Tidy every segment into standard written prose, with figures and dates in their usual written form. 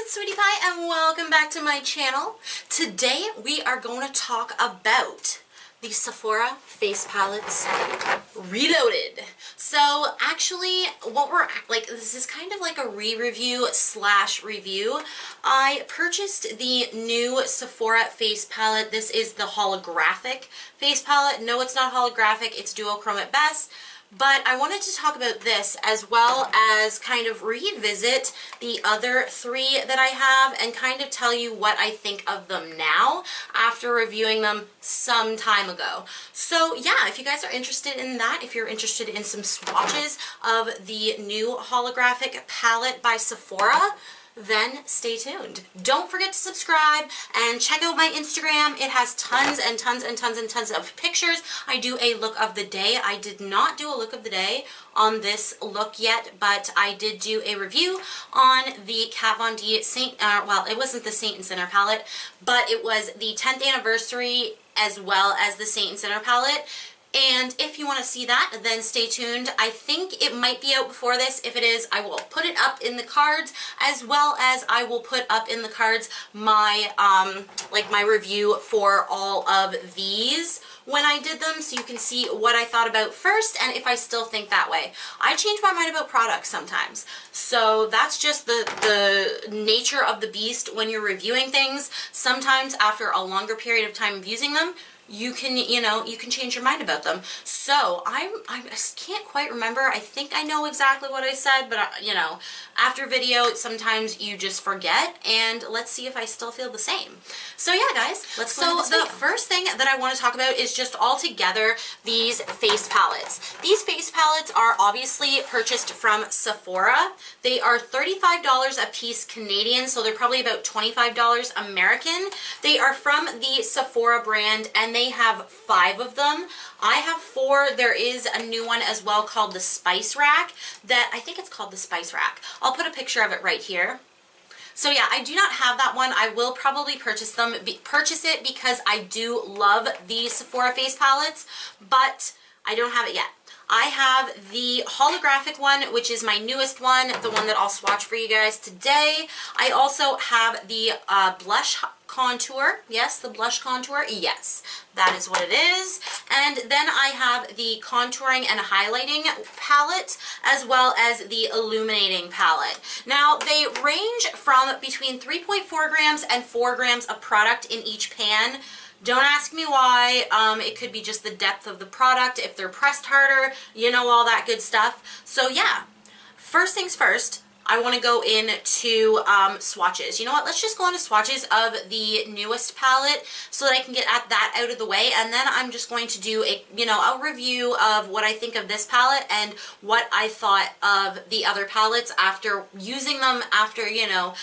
it's Sweetie Pie and welcome back to my channel. Today we are going to talk about the Sephora face palettes reloaded. So actually what we're like, this is kind of like a re-review slash review. I purchased the new Sephora face palette. This is the holographic face palette. No, it's not holographic, it's duochrome at best. But I wanted to talk about this as well as kind of revisit the other three that I have and kind of tell you what I think of them now after reviewing them some time ago. So yeah, if you guys are interested in that, if you're interested in some swatches of the new holographic palette by Sephora, then stay tuned. Don't forget to subscribe and check out my Instagram. It has tons and tons and tons and tons of pictures. I do a look of the day. I did not do a look of the day on this look yet, but I did do a review on the Kat Von D well, it wasn't the Saint and Sinner palette, but it was the 10th anniversary as well as the Saint and Sinner palette. And if you want to see that, then stay tuned. I think it might be out before this. If it is, I will put it up in the cards, as well as I will put up in the cards my like my review for all of these when I did them, so you can see what I thought about first and if I still think that way. I change my mind about products sometimes, so that's just the nature of the beast when you're reviewing things. Sometimes after a longer period of time of using them, you can, you know, you can change your mind about them. So I can't quite remember. I think I know exactly what I said, but you know, after video, sometimes you just forget, and let's see if I still feel the same. So yeah, guys, let's go into this video. The first thing that I want to talk about is just all together these face palettes. These face palettes are obviously purchased from Sephora. They are $35 a piece Canadian, so they're probably about $25 American. They are from the Sephora brand, and they have 5 of them. I have 4. There is a new one as well called the Spice Rack, that I think it's called the Spice Rack. I'll put a picture of it right here. So yeah, I do not have that one. I will probably purchase it because I do love the Sephora face palettes, but I don't have it yet. I have the holographic one, which is my newest one, the one that I'll swatch for you guys today. I also have the blush contour. Yes, the blush contour. Yes, that is what it is. And then I have the contouring and highlighting palette, as well as the illuminating palette. Now, they range from between 3.4 grams and 4 grams of product in each pan. Don't ask me why. It could be just the depth of the product, if they're pressed harder, you know, all that good stuff. So yeah, first things first, I want to go into swatches. You know what? Let's just go into swatches of the newest palette so that I can get at that out of the way, and then I'm just going to do a review of what I think of this palette and what I thought of the other palettes after using them. After you know,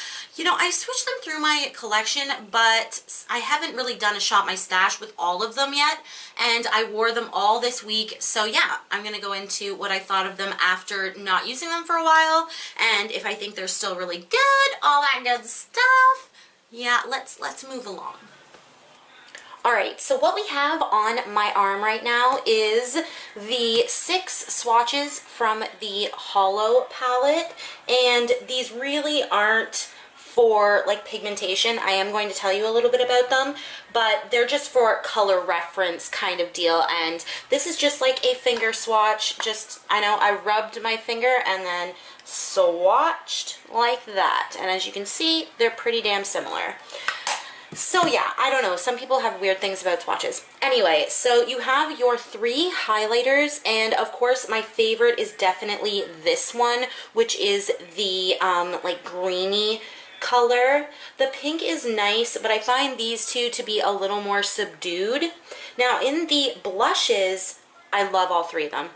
I switched them through my collection, but I haven't really done a shop my stash with all of them yet, and I wore them all this week. So yeah, I'm gonna go into what I thought of them after not using them for a while, and if I think they're still really good, all that good stuff. Yeah, let's move along. Alright, so what we have on my arm right now is the 6 swatches from the HOLO palette, and these really aren't for like pigmentation. I am going to tell you a little bit about them, but they're just for color reference kind of deal, and this is just like a finger swatch. I rubbed my finger and then swatched like that, and as you can see, they're pretty damn similar. So yeah, I don't know, some people have weird things about swatches. Anyway, so you have your 3 highlighters, and of course my favorite is definitely this one, which is the like greeny color. The pink is nice, but I find these two to be a little more subdued. Now in the blushes, I love all 3 of them.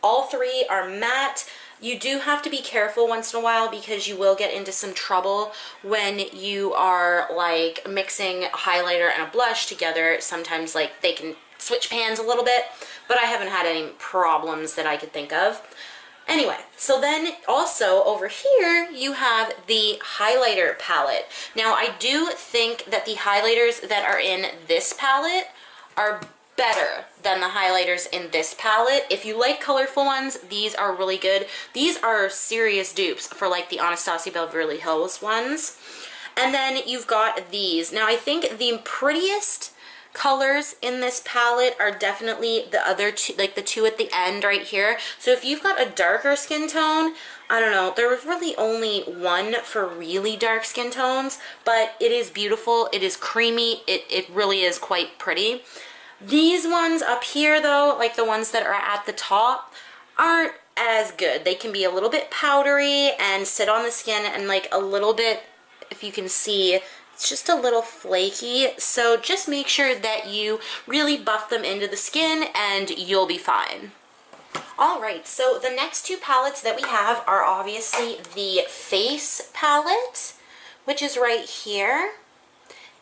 All 3 are matte. You do have to be careful once in a while because you will get into some trouble when you are like mixing a highlighter and a blush together. Sometimes like they can switch pans a little bit, but I haven't had any problems that I could think of. Anyway, so then also over here you have the highlighter palette. Now I do think that the highlighters that are in this palette are better than the highlighters in this palette. If you like colorful ones, these are really good. These are serious dupes for like the Anastasia Beverly Hills ones. And then you've got these. Now I think the prettiest colors in this palette are definitely the other two, like the two at the end right here. So if you've got a darker skin tone, I don't know, there was really only one for really dark skin tones, but it is beautiful, it is creamy, it really is quite pretty. These ones up here though, like the ones that are at the top, aren't as good. They can be a little bit powdery and sit on the skin and like a little bit, if you can see, it's just a little flaky. So just make sure that you really buff them into the skin and you'll be fine. Alright, so the next two palettes that we have are obviously the Face palette, which is right here.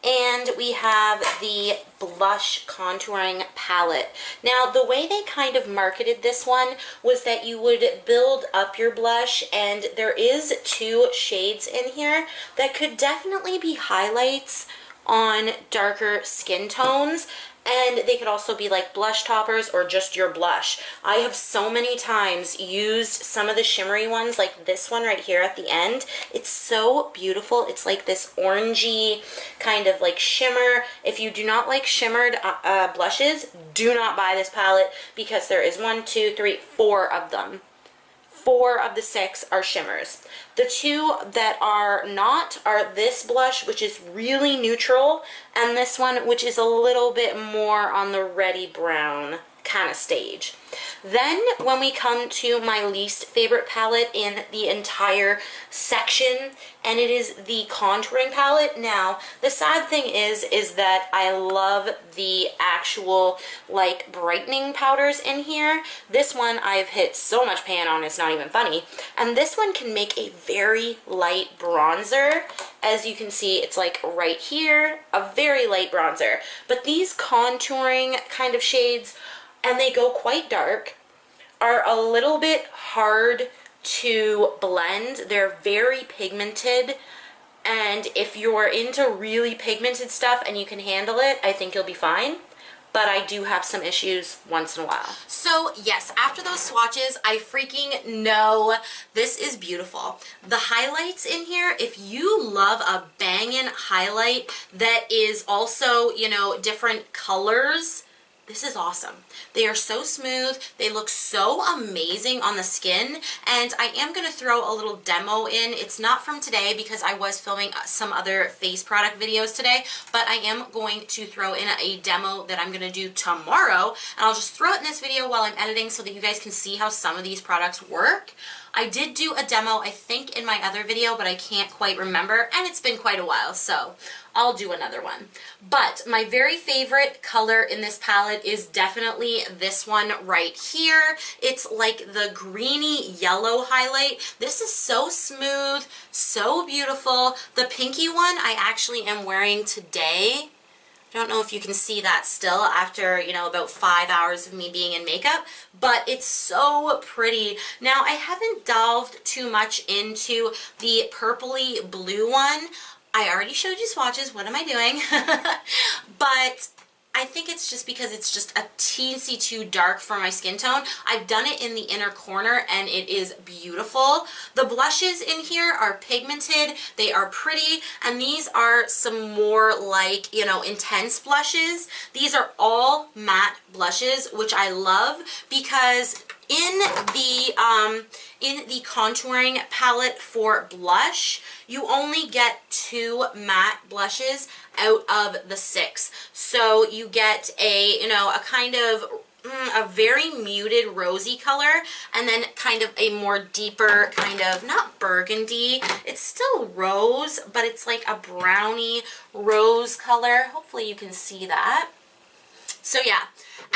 And we have the blush contouring palette. Now, the way they kind of marketed this one was that you would build up your blush, and there is two shades in here that could definitely be highlights on darker skin tones. And they could also be like blush toppers or just your blush. I have so many times used some of the shimmery ones, like this one right here at the end. It's so beautiful. It's like this orangey kind of like shimmer. If you do not like shimmered blushes, do not buy this palette because there is 4 of them. 4 of the 6 are shimmers. The 2 that are not are this blush, which is really neutral, and this one, which is a little bit more on the reddy brown kind of stage. Then when we come to my least favorite palette in the entire section, and it is the contouring palette. Now, the sad thing is that I love the actual like brightening powders in here. This one I've hit so much pan on, it's not even funny. And this one can make a very light bronzer. As you can see, it's like right here, a very light bronzer. But these contouring kind of shades, and they go quite dark, are a little bit hard to blend. They're very pigmented, and if you're into really pigmented stuff and you can handle it, I think you'll be fine. But I do have some issues once in a while. So yes, after those swatches, I freaking know this is beautiful. The highlights in here, if you love a bangin' highlight that is also, you know, different colors, this is awesome. They are so smooth. They look so amazing on the skin. And I am going to throw a little demo in. It's not from today because I was filming some other face product videos today, but I am going to throw in a demo that I'm going to do tomorrow. And I'll just throw it in this video while I'm editing so that you guys can see how some of these products work. I did do a demo, I think, in my other video, but I can't quite remember, and it's been quite a while, so I'll do another one. But my very favorite color in this palette is definitely this one right here. It's like the greeny yellow highlight. This is so smooth, so beautiful. The pinky one I actually am wearing today. I don't know if you can see that still after, you know, about 5 hours of me being in makeup, but it's so pretty. Now, I haven't delved too much into the purpley blue one. I already showed you swatches. What am I doing? But I think it's just because it's just a teensy too dark for my skin tone. I've done it in the inner corner and it is beautiful. The blushes in here are pigmented, they are pretty, and these are some more like, you know, intense blushes. These are all matte blushes, which I love because in the contouring palette for blush, you only get 2 matte blushes out of the 6. So you get a, you know, a kind of a very muted rosy color, and then kind of a more deeper kind of, not burgundy, it's still rose, but it's like a brownie rose color. Hopefully you can see that. So yeah,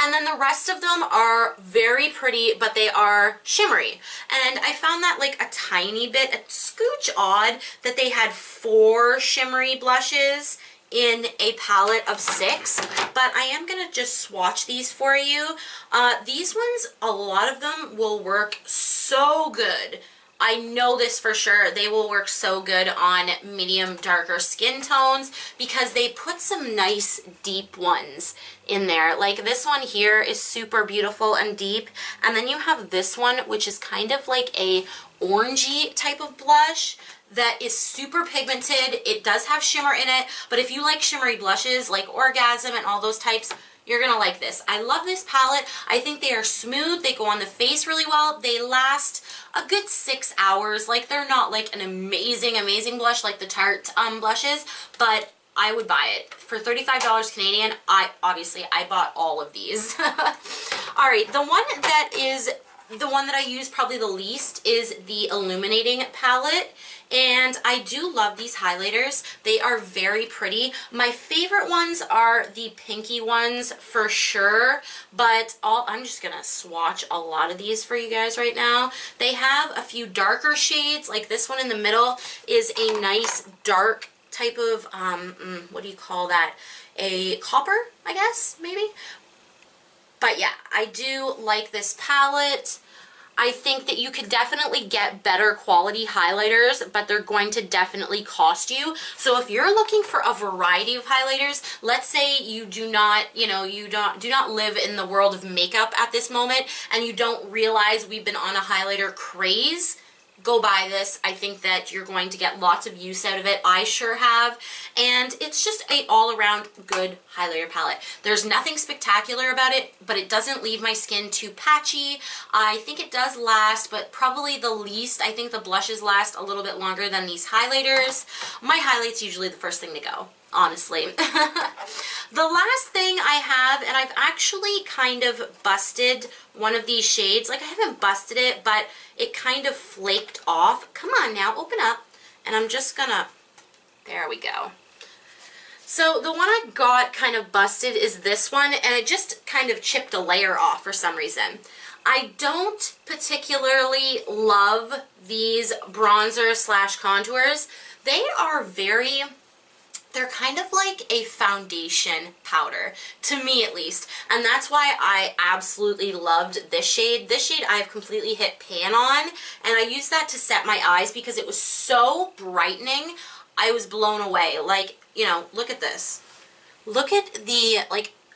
and then the rest of them are very pretty, but they are shimmery. And I found that like a tiny bit, a scooch odd that they had 4 shimmery blushes in a palette of 6, but I am going to just swatch these for you. These ones, a lot of them will work so good I know this for sure. They will work so good on medium darker skin tones because they put some nice deep ones in there. Like this one here is super beautiful and deep. And then you have this one, which is kind of like a orangey type of blush that is super pigmented. It does have shimmer in it, but if you like shimmery blushes like Orgasm and all those types, you're gonna like this. I love this palette. I think they are smooth. They go on the face really well. They last a good 6 hours. Like they're not like an amazing blush like the Tarte blushes, but I would buy it. For $35 Canadian, I bought all of these. All right, the one that I use probably the least is the Illuminating palette, and I do love these highlighters. They are very pretty. My favorite ones are the pinky ones for sure, but I'm just gonna swatch a lot of these for you guys right now. They have a few darker shades, like this one in the middle is a nice dark type of, what do you call that? A copper, I guess, maybe? But yeah, I do like this palette. I think that you could definitely get better quality highlighters, but they're going to definitely cost you. So if you're looking for a variety of highlighters, let's say you do not, do not live in the world of makeup at this moment and you don't realize we've been on a highlighter craze, go buy this. I think that you're going to get lots of use out of it. I sure have. And it's just a all-around good highlighter palette. There's nothing spectacular about it, but it doesn't leave my skin too patchy. I think it does last, but probably the least. I think the blushes last a little bit longer than these highlighters. My highlight's usually the first thing to go, honestly. The last thing I have, and I've actually kind of busted one of these shades. Like I haven't busted it, but it kind of flaked off. Come on now, open up. And I'm just gonna, there we go. So the one I got kind of busted is this one, and it just kind of chipped a layer off for some reason. I don't particularly love these bronzer slash contours. They are they're kind of like a foundation powder, to me at least. And that's why I absolutely loved this shade. This shade I have completely hit pan on, and I used that to set my eyes because it was so brightening. I was blown away. Like, look at this. Look at the,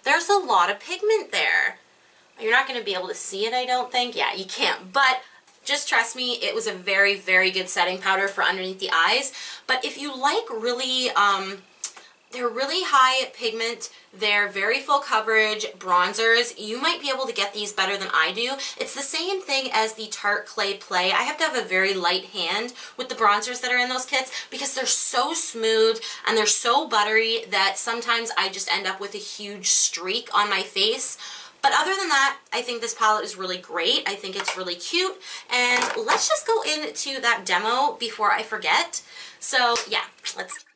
there's a lot of pigment there. You're not going to be able to see it, I don't think. Yeah, you can't. But just trust me, it was a very, very good setting powder for underneath the eyes. But if you like really, they're really high pigment, they're very full coverage bronzers, you might be able to get these better than I do. It's the same thing as the Tarte Clay Play. I have to have a very light hand with the bronzers that are in those kits because they're so smooth and they're so buttery that sometimes I just end up with a huge streak on my face. But other than that, I think this palette is really great. I think it's really cute. And let's just go into that demo before I forget. So yeah, let's...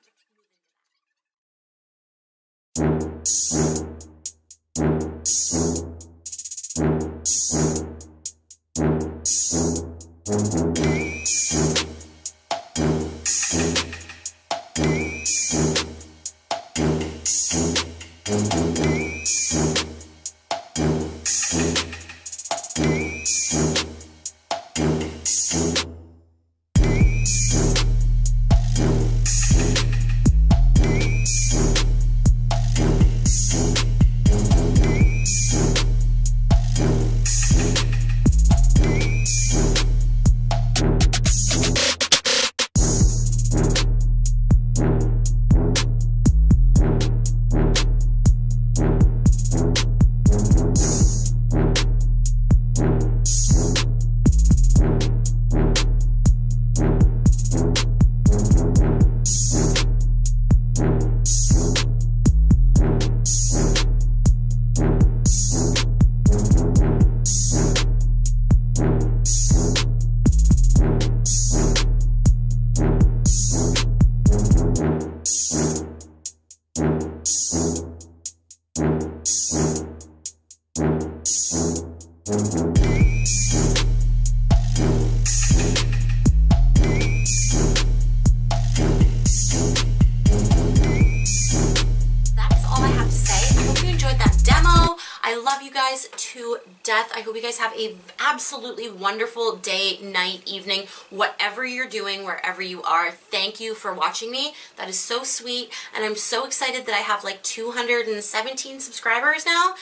you guys to death. I hope you guys have a absolutely wonderful day, night, evening, whatever you're doing, wherever you are. Thank you for watching me. That is so sweet, and I'm so excited that I have like 217 subscribers now.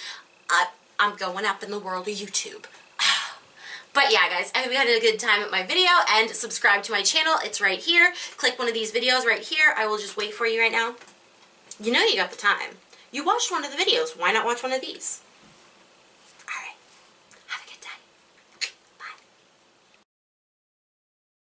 I'm going up in the world of YouTube. But yeah, guys, I hope you had a good time at my video, and subscribe to my channel. It's right here. Click one of these videos right here. I will just wait for you right now. You know you got the time. You watched one of the videos. Why not watch one of these?